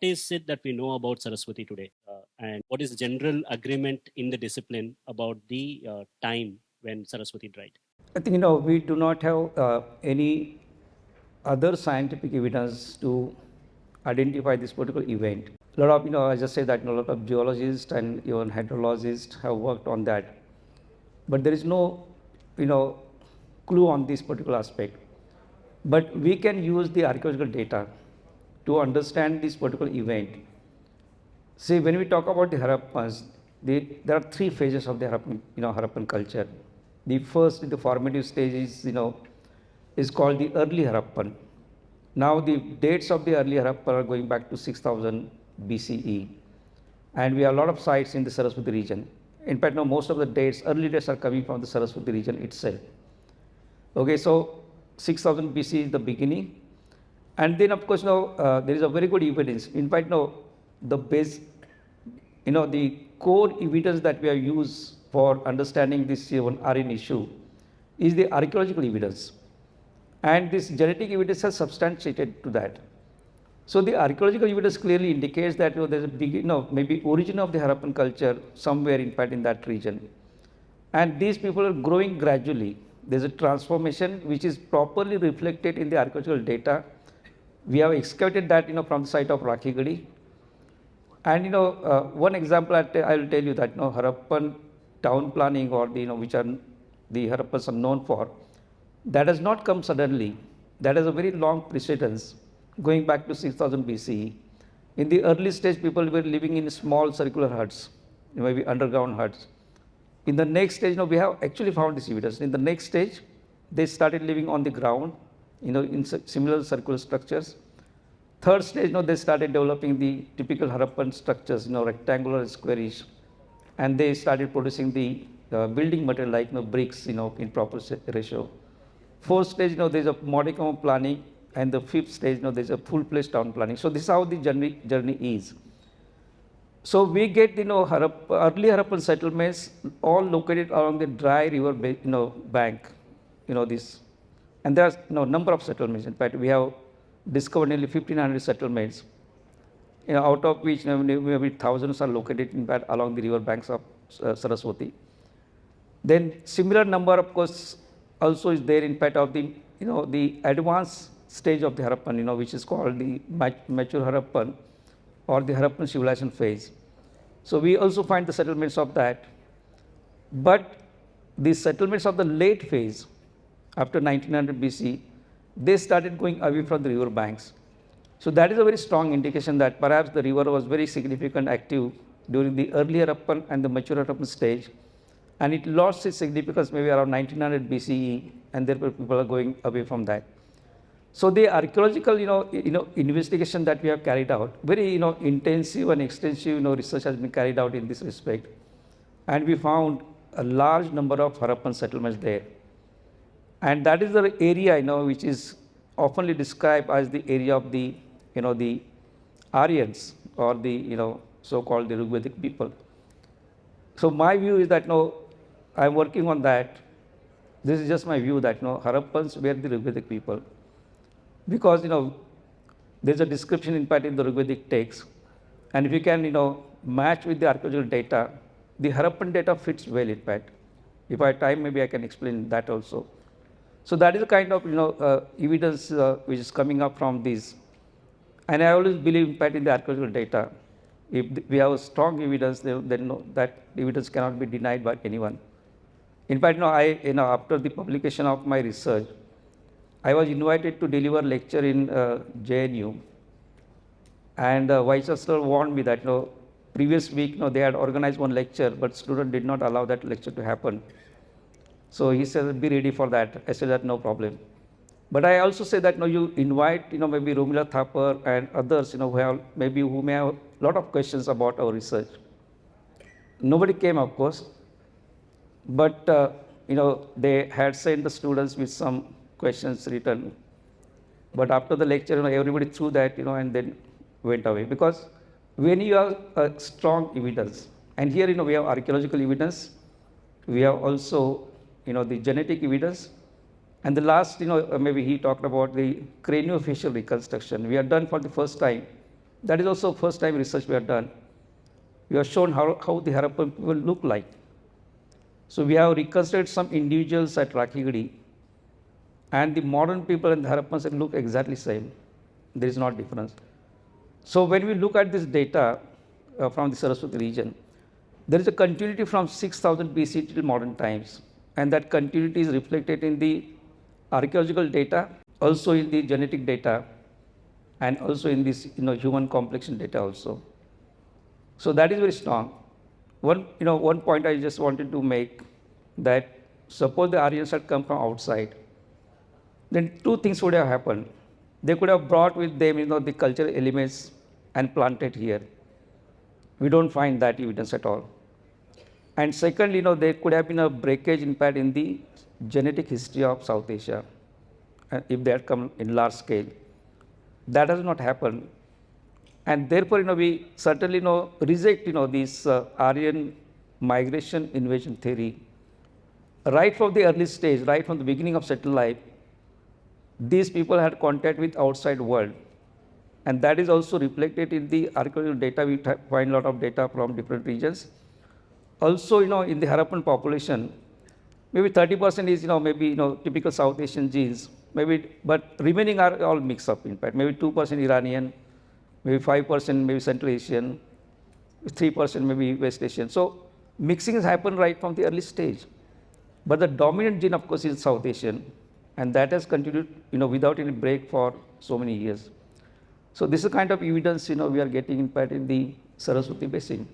is it that we know about Saraswati today? And what is the general agreement in the discipline about the time when Saraswati died? I think we do not have any other scientific evidence to identify this particular event. A lot of I just say that a lot of geologists and even hydrologists have worked on that, but there is no you know clue on this particular aspect. But we can use the archaeological data to understand this particular event. See, when we talk about the Harappans, there are three phases of the Harappan culture. The first, the formative stage is called the early Harappan. Now, the dates of the early Harappan are going back to 6000 BCE, and we have a lot of sites in the Saraswati region. In fact, now most of the dates, early dates, are coming from the Saraswati region itself. Okay, so 6000 BC is the beginning, and then of course there is a very good evidence. In fact, the base, the core evidence that we have used for understanding this Aryan issue is the archaeological evidence, and this genetic evidence has substantiated to that. So the archaeological evidence clearly indicates that there's a big, maybe origin of the Harappan culture somewhere, in fact, in that region, and these people are growing gradually. There's a transformation which is properly reflected in the archaeological data. We have excavated that from the site of Rakhigadi. And one example I will tell you that Harappan town planning, or which are the Harappans are known for, that has not come suddenly. That has a very long precedence going back to 6000 BCE. In the early stage, people were living in small circular huts, maybe underground huts. In the next stage, we have actually found this evidence. In the next stage, they started living on the ground, in similar circular structures. Third stage, they started developing the typical Harappan structures, rectangular and squarish, and they started producing the building material like bricks, in proper ratio. Fourth stage, there's a modicum of planning, and the fifth stage, there's a full-fledged town planning. So this is how the journey is. So we get early Harappan settlements all located along the dry river bank, this, and there are number of settlements. In fact, we have discovered nearly 1500 settlements, out of which maybe thousands are located in fact along the river banks of Saraswati. Then similar number, of course, also is there in fact of the the advanced stage of the Harappan, which is called the mature Harappan, or the Harappan civilization phase. So we also find the settlements of that. But the settlements of the late phase, after 1900 BC, they started going away from the river banks. So that is a very strong indication that perhaps the river was very significant active during the early Harappan and the mature Harappan stage, and it lost its significance maybe around 1900 BCE, and therefore people are going away from that. So the archaeological, investigation that we have carried out, very, intensive and extensive, research has been carried out in this respect, and we found a large number of Harappan settlements there, and that is the area, which is oftenly described as the area of the, the Aryans, or the, so-called the Rigvedic people. So my view is that, I am working on that. This is just my view that, Harappans were the Rigvedic people. Because there's a description in fact in the Rigvedic text, and if you can match with the archaeological data, the Harappan data fits well. In fact, if I have time, maybe I can explain that also. So that is the kind of evidence which is coming up from this, and I always believe in fact in the archaeological data. If we have strong evidence, then that evidence cannot be denied by anyone. In fact, after the publication of my research, I was invited to deliver a lecture in JNU, and Vice Chancellor warned me that previous week they had organized one lecture, but student did not allow that lecture to happen. So he said, be ready for that. I said that no problem. But I also say that you invite maybe Romila Thapar and others who may have a lot of questions about our research. Nobody came, of course, but they had sent the students with some questions written, but after the lecture, everybody threw that, and then went away. Because when you have a strong evidence, and here, we have archaeological evidence, we have also, the genetic evidence, and the last, maybe he talked about the craniofacial reconstruction. We have done for the first time That is also first time research we have done. We have shown how the Harappan people look like. So we have reconstructed some individuals at Rakhigarhi, and the modern people and the Harappans look exactly same. There is not difference. So when we look at this data from the Saraswati region, there is a continuity from 6000 BC till modern times, and that continuity is reflected in the archaeological data, also in the genetic data, and also in this human complexion data also. So that is very strong. One point I just wanted to make, that suppose the Aryans had come from outside, then two things would have happened. They could have brought with them the cultural elements and planted here. We don't find that evidence at all. And secondly, there could have been a breakage impact in the genetic history of South Asia, if they had come in large scale. That has not happened. And therefore, we certainly reject this Aryan migration invasion theory. Right from the early stage, right from the beginning of settled life, these people had contact with outside world, and that is also reflected in the archaeological data. We find a lot of data from different regions. Also, in the Harappan population, maybe 30% is maybe typical South Asian genes, maybe, but remaining are all mixed up. In fact, maybe 2% Iranian, maybe 5% maybe Central Asian, 3% maybe West Asian. So mixing has happened right from the early stage. But the dominant gene, of course, is South Asian, and that has continued without any break for so many years. So this is the kind of evidence we are getting in fact in the Saraswati Basin.